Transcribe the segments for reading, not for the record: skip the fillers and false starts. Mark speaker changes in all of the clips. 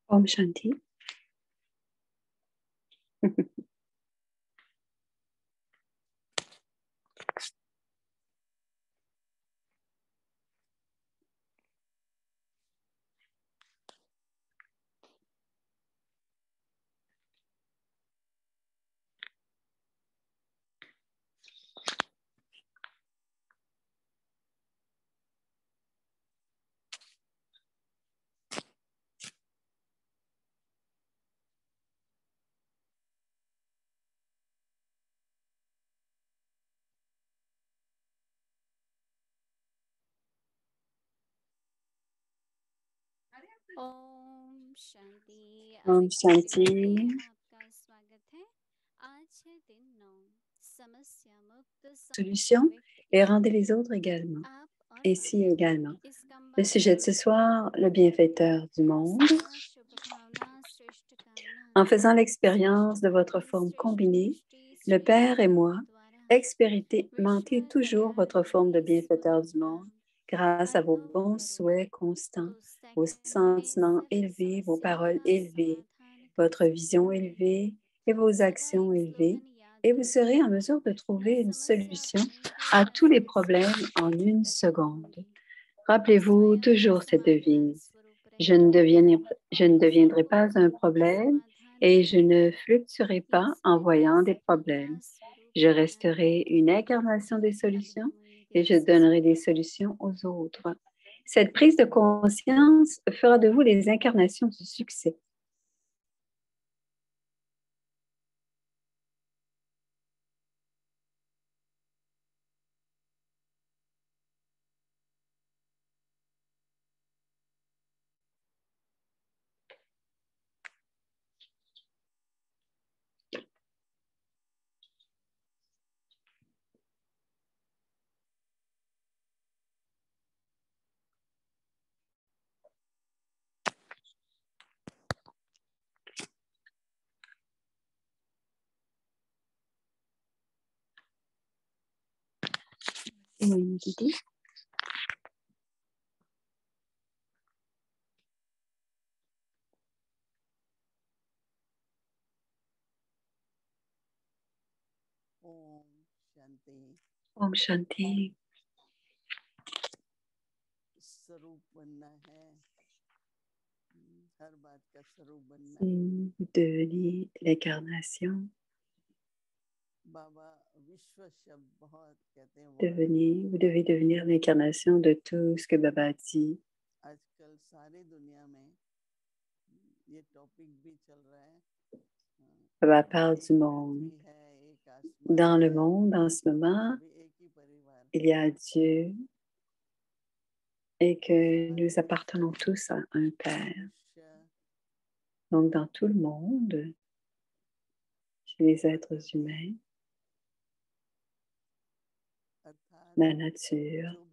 Speaker 1: Om Shanti.
Speaker 2: Om Shanti.
Speaker 1: Om Shanti.
Speaker 2: आपका स्वागत है। आज है दिन 9 समस्या मुक्त
Speaker 1: Solution et rendez les autres également. Ici également. Le sujet de ce soir, le bienfaiteur du monde. En faisant l'expérience de votre forme combinée, le Père et moi, expérimentez toujours votre forme de bienfaiteur du monde grâce à vos bons souhaits constants, vos sentiments élevés, vos paroles élevées, votre vision élevée et vos actions élevées, et vous serez en mesure de trouver une solution à tous les problèmes en une seconde. Rappelez-vous toujours cette devise. Je ne deviendrai pas un problème et je ne fluctuerai pas en voyant des problèmes. Je resterai une incarnation des solutions et je donnerai des solutions aux autres. Cette prise de conscience fera de vous les incarnations du succès. Une idée? Om Shanti. Vous devenez l'incarnation. Vous devez devenir l'incarnation de tout ce que Baba dit. Baba parle du monde. Dans le monde, en ce moment, il y a Dieu et que nous appartenons tous à un Père. Donc, dans tout le monde, chez les êtres humains, la nature,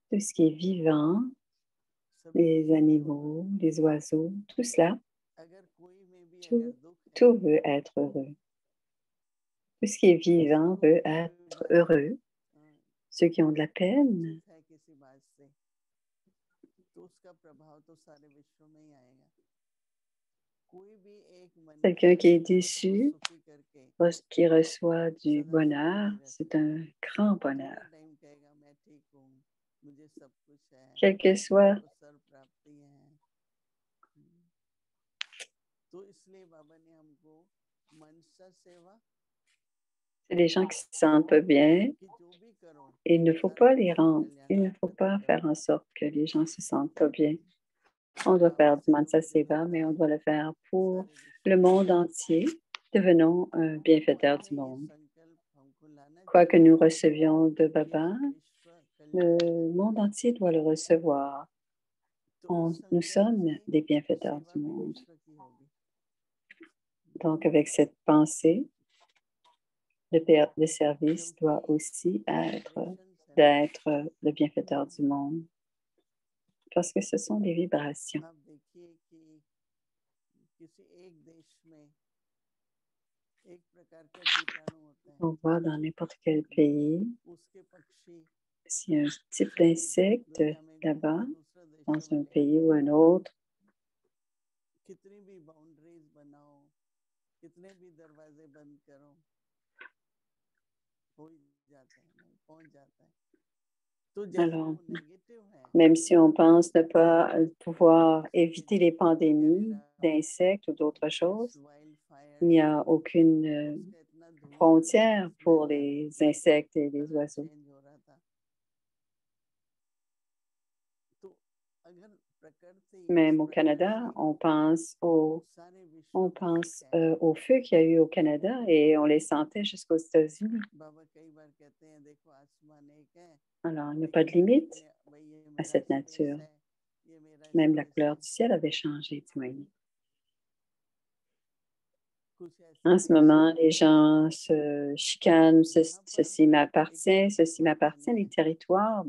Speaker 1: tout ce qui est vivant, les animaux, les oiseaux, tout cela, tout veut être heureux. Tout ce qui est vivant veut être heureux. Ceux qui ont de la peine, quelqu'un qui est déçu, qui reçoit du bonheur, c'est un grand bonheur. Quel que soit c'est des gens qui se sentent pas bien. Et il ne faut pas les rendre. Il ne faut pas faire en sorte que les gens se sentent pas bien. On doit faire du Mansa Seva, mais on doit le faire pour le monde entier. Devenons un bienfaiteur du monde. Quoi que nous recevions de Baba, le monde entier doit le recevoir. Nous sommes des bienfaiteurs du monde. Donc, avec cette pensée, le service doit aussi être d'être le bienfaiteur du monde. Parce que ce sont des vibrations. On voit dans n'importe quel pays s'il y a un type d'insecte là-bas, dans un pays ou un autre, alors, même si on pense ne pas pouvoir éviter les pandémies d'insectes ou d'autres choses, il n'y a aucune frontière pour les insectes et les oiseaux. Même au Canada, on pense au feu qu'il y a eu au Canada et on les sentait jusqu'aux États-Unis. Alors, il n'y a pas de limite à cette nature. Même la couleur du ciel avait changé, tu vois. En ce moment, les gens se chicanent, ceci m'appartient, les territoires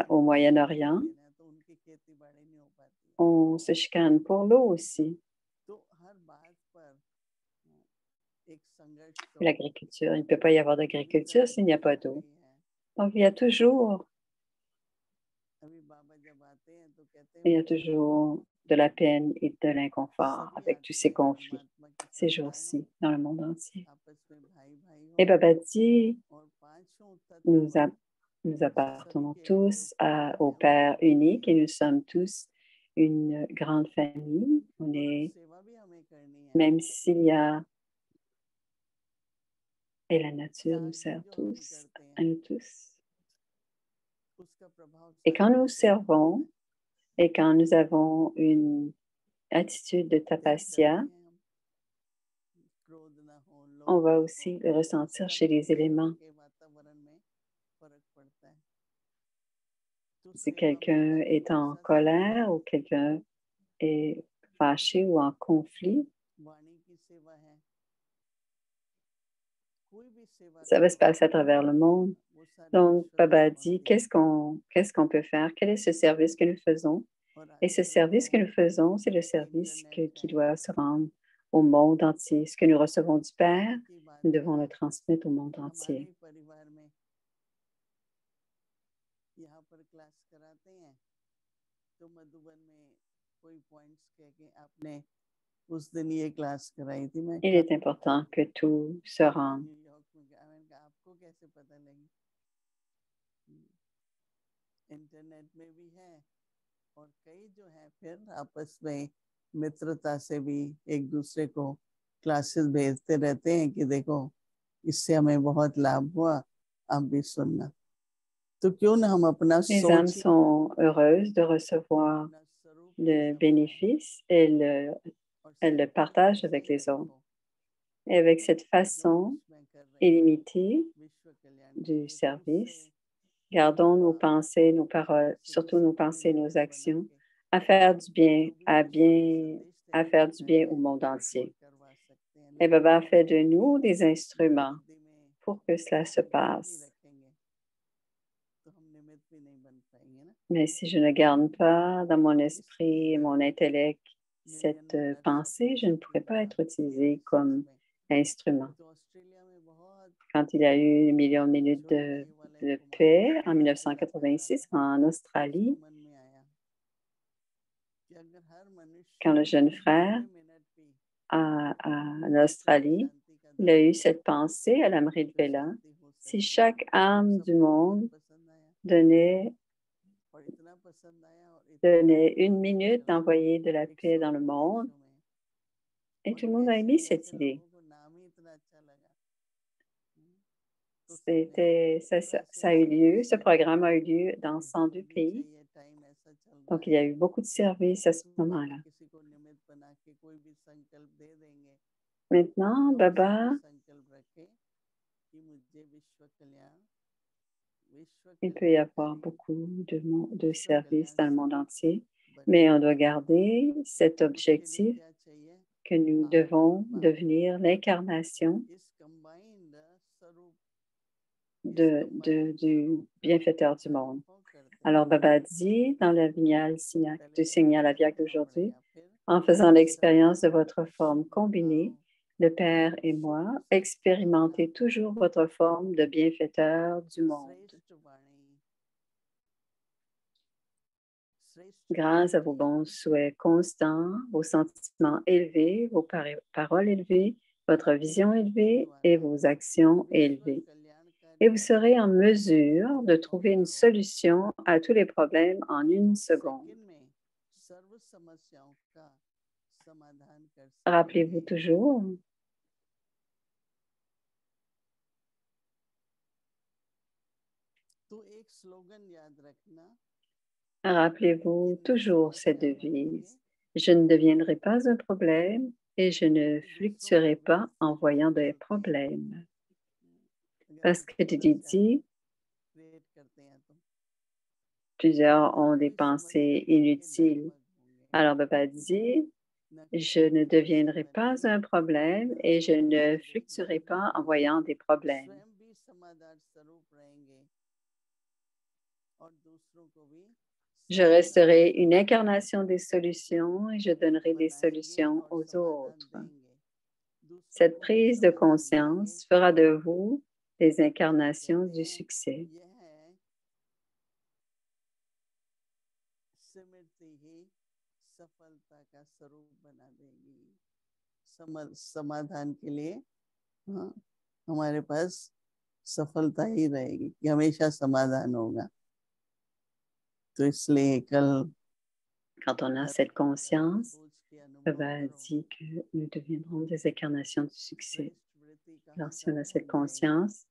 Speaker 1: au Moyen-Orient. On se chicane pour l'eau aussi. L'agriculture, il ne peut pas y avoir d'agriculture s'il n'y a pas d'eau. Donc, il y a toujours de la peine et de l'inconfort avec tous ces conflits ces jours-ci dans le monde entier. Et Babaji, nous appartenons tous au Père unique et nous sommes tous une grande famille. Même s'il y a, et la nature nous sert tous, à nous tous. Et quand nous servons, et quand nous avons une attitude de tapasya, on va aussi le ressentir chez les éléments. Si quelqu'un est en colère ou quelqu'un est fâché ou en conflit, ça va se passer à travers le monde. Donc, Baba dit, qu'est-ce qu'on peut faire? Quel est ce service que nous faisons? Et ce service que nous faisons, c'est le service qui doit se rendre au monde entier. Ce que nous recevons du Père, nous devons le transmettre au monde entier. Il est important que tout se rende.
Speaker 3: मित्रता से भी एक दूसरे को क्लासेस भेजते रहते हैं कि देखो इससे हमें बहुत लाभ हुआ, आप भी सुनना। तो क्यों ना हम अपना
Speaker 1: Les âmes sont heureuses de recevoir le bénéfice et elles le partagent avec les autres. Et avec cette façon illimitée du service, gardons nos pensées, nos paroles, surtout nos pensées, nos actions, à faire du bien, à faire du bien au monde entier. Et Baba fait de nous des instruments pour que cela se passe. Mais si je ne garde pas dans mon esprit et mon intellect cette pensée, je ne pourrais pas être utilisée comme instrument. Quand il y a eu 1 million de minutes de paix en 1986 en Australie, quand le jeune frère en Australie, il a eu cette pensée à l'Amrit Vela, si chaque âme du monde donnait 1 minute d'envoyer de la paix dans le monde, et tout le monde a aimé cette idée. Ça a eu lieu, ce programme a eu lieu dans 102 pays. Donc, il y a eu beaucoup de services à ce moment-là. Maintenant, Baba, il peut y avoir beaucoup de services dans le monde entier, mais on doit garder cet objectif que nous devons devenir l'incarnation du bienfaiteur du monde. Alors, Baba dit dans la du signal Aviak d'aujourd'hui, en faisant l'expérience de votre forme combinée, le Père et moi, expérimentez toujours votre forme de bienfaiteur du monde. Grâce à vos bons souhaits constants, vos sentiments élevés, vos paroles élevées, votre vision élevée et vos actions élevées. Et vous serez en mesure de trouver une solution à tous les problèmes en une seconde. Rappelez-vous toujours, rappelez-vous toujours cette devise. Je ne deviendrai pas un problème et je ne fluctuerai pas en voyant des problèmes. Parce que Didi, plusieurs ont des pensées inutiles. Alors, Baba dit, je ne deviendrai pas un problème et je ne fluctuerai pas en voyant des problèmes. Je resterai une incarnation des solutions et je donnerai des solutions aux autres. Cette prise de conscience fera de vous des incarnations du succès.
Speaker 3: समाधान के लिए हमारे पास सफलता ही रहेगी कि हमेशा समाधान होगा तो इसलिए कल
Speaker 1: quand on a cette conscience, Baba dit que nous deviendrons des incarnations du succès. Alors si on a cette conscience,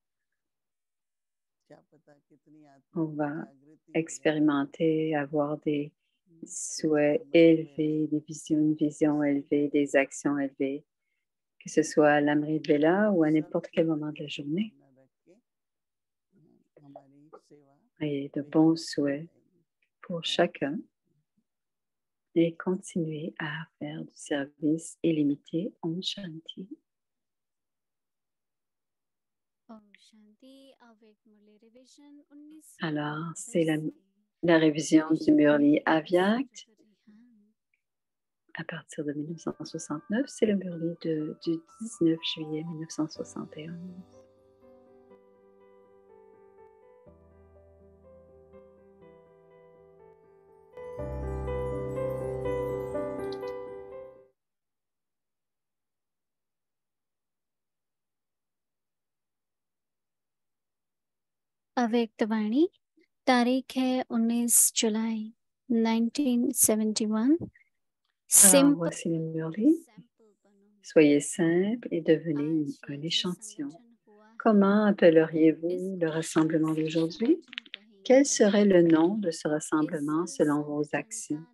Speaker 1: on va expérimenter, avoir des souhaits élevés, une vision élevée, des actions élevées, que ce soit à l'Amrit Vela ou à n'importe quel moment de la journée. Et de bons souhaits pour chacun et continuer à faire du service illimité. Om Shanti. Alors, c'est la révision du Murli Avyakt. À partir de 1969, c'est le Murli du 19 juillet 1971.
Speaker 2: अव्यक्तवाणी तारीख है 19 जुलाई 1971.
Speaker 1: Alors, voici le Murli. Soyez simple et devenez un échantillon. Comment appelleriez-vous le rassemblement d'aujourd'hui? Quel serait le nom de ce rassemblement selon vos actions?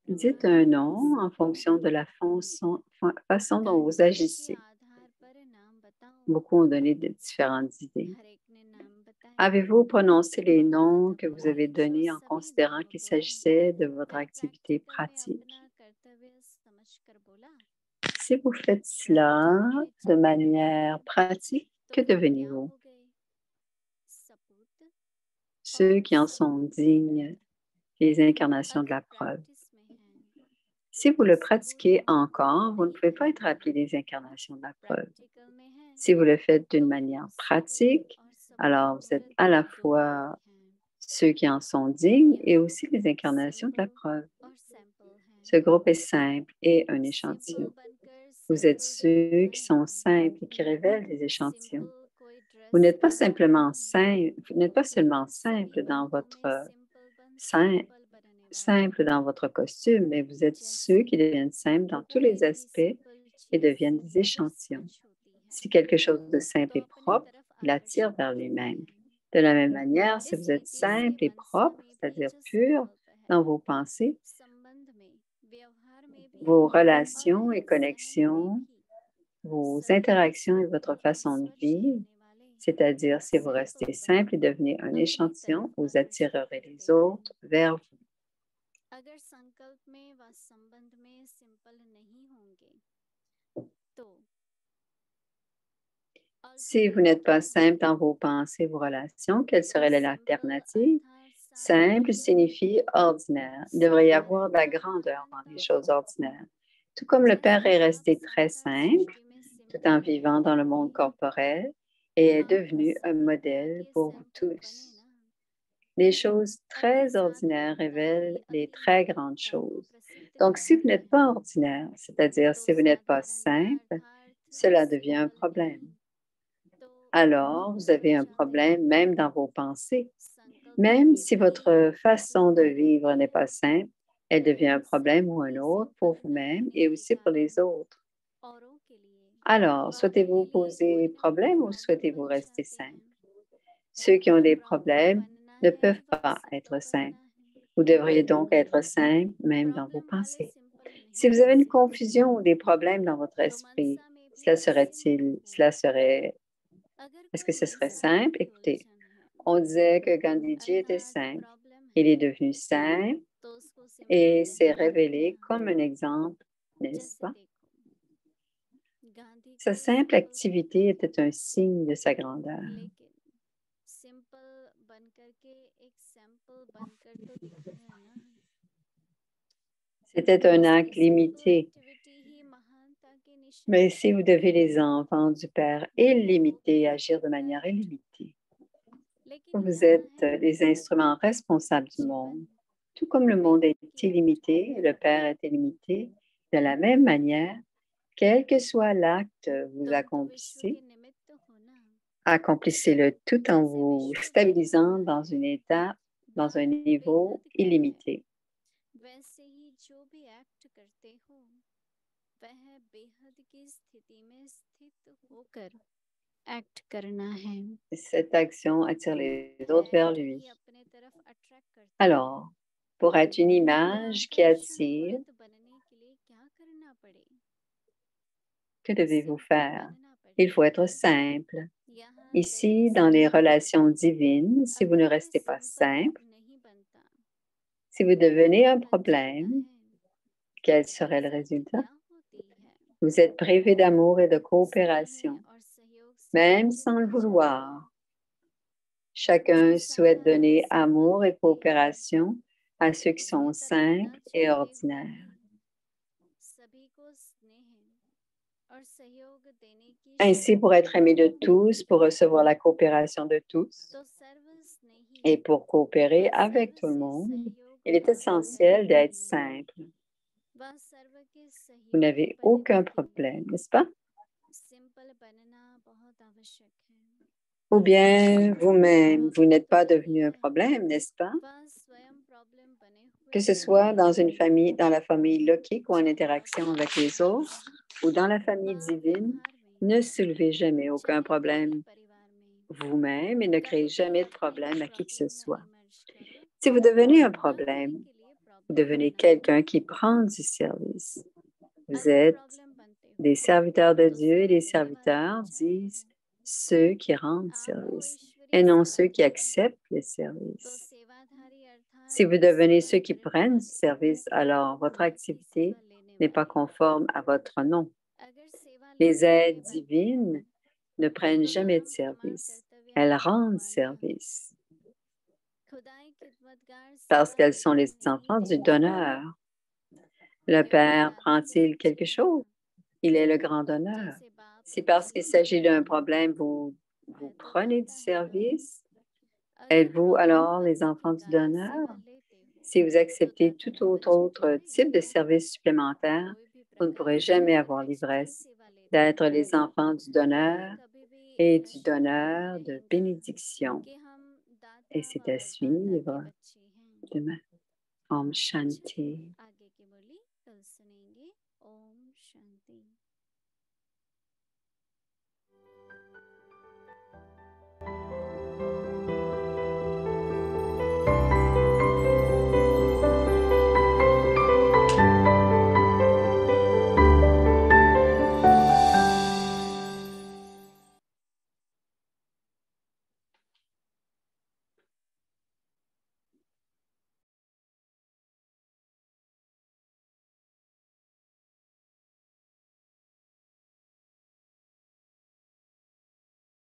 Speaker 1: Dites un nom en fonction de la façon dont vous agissez. Beaucoup ont donné de différentes idées. Avez-vous prononcé les noms que vous avez donnés en considérant qu'il s'agissait de votre activité pratique? Si vous faites cela de manière pratique, que devenez-vous? Ceux qui en sont dignes, les incarnations de la preuve. Si vous le pratiquez encore, vous ne pouvez pas être appelé des incarnations de la preuve. Si vous le faites d'une manière pratique, alors vous êtes à la fois ceux qui en sont dignes et aussi les incarnations de la preuve. Ce groupe est simple et un échantillon. Vous êtes ceux qui sont simples et qui révèlent des échantillons. Vous n'êtes pas seulement simple dans votre costume, mais vous êtes ceux qui deviennent simples dans tous les aspects et deviennent des échantillons. Si quelque chose de simple et propre, il attire vers lui-même. De la même manière, si vous êtes simple et propre, c'est-à-dire pur dans vos pensées, vos relations et connexions, vos interactions et votre façon de vivre, c'est-à-dire si vous restez simple et devenez un échantillon, vous attirerez les autres vers vous. Si vous n'êtes pas simple dans vos pensées, vos relations, quelle serait l'alternative? Simple signifie ordinaire. Il devrait y avoir de la grandeur dans les choses ordinaires. Tout comme le Père est resté très simple tout en vivant dans le monde corporel et est devenu un modèle pour vous tous. Les choses très ordinaires révèlent les très grandes choses. Donc, si vous n'êtes pas ordinaire, c'est-à-dire si vous n'êtes pas simple, cela devient un problème. Alors, vous avez un problème même dans vos pensées. Même si votre façon de vivre n'est pas simple, elle devient un problème ou un autre pour vous-même et aussi pour les autres. Alors, souhaitez-vous poser problème ou souhaitez-vous rester simple? Ceux qui ont des problèmes ne peuvent pas être simples. Vous devriez donc être simple même dans vos pensées. Si vous avez une confusion ou des problèmes dans votre esprit, est-ce que ce serait simple? Écoutez, on disait que Gandhiji était simple. Il est devenu simple et s'est révélé comme un exemple, n'est-ce pas? Sa simple activité était un signe de sa grandeur. C'était un acte limité. Mais si vous devez les enfants du Père illimité agir de manière illimitée, vous êtes les instruments responsables du monde. Tout comme le monde est illimité et le Père est illimité, de la même manière, quel que soit l'acte que vous accomplissez, accomplissez-le tout en vous stabilisant dans un niveau illimité. Cette action attire les autres vers lui. Alors, pour être une image qui attire, que devez-vous faire? Il faut être simple. Ici, dans les relations divines, si vous ne restez pas simple, si vous devenez un problème, quel serait le résultat? Vous êtes privé d'amour et de coopération, même sans le vouloir. Chacun souhaite donner amour et coopération à ceux qui sont simples et ordinaires. Ainsi, pour être aimé de tous, pour recevoir la coopération de tous et pour coopérer avec tout le monde, il est essentiel d'être simple. Vous n'avez aucun problème, n'est-ce pas? Ou bien vous-même, vous n'êtes pas devenu un problème, n'est-ce pas? Que ce soit dans une famille, dans la famille lokique ou en interaction avec les autres, ou dans la famille divine, ne soulevez jamais aucun problème vous-même et ne créez jamais de problème à qui que ce soit. Si vous devenez un problème, vous devenez quelqu'un qui prend du service. Vous êtes des serviteurs de Dieu et les serviteurs disent ceux qui rendent service et non ceux qui acceptent le service. Si vous devenez ceux qui prennent du service, alors votre activité n'est pas conforme à votre nom. Les aides divines ne prennent jamais de service. Elles rendent service parce qu'elles sont les enfants du donneur. Le Père prend-il quelque chose? Il est le grand donneur. Si parce qu'il s'agit d'un problème, vous prenez du service, êtes-vous alors les enfants du donneur? Si vous acceptez tout autre type de service supplémentaire, vous ne pourrez jamais avoir l'ivresse d'être les enfants du donneur et du donneur de bénédiction. Et c'est à suivre demain. Om Shanti.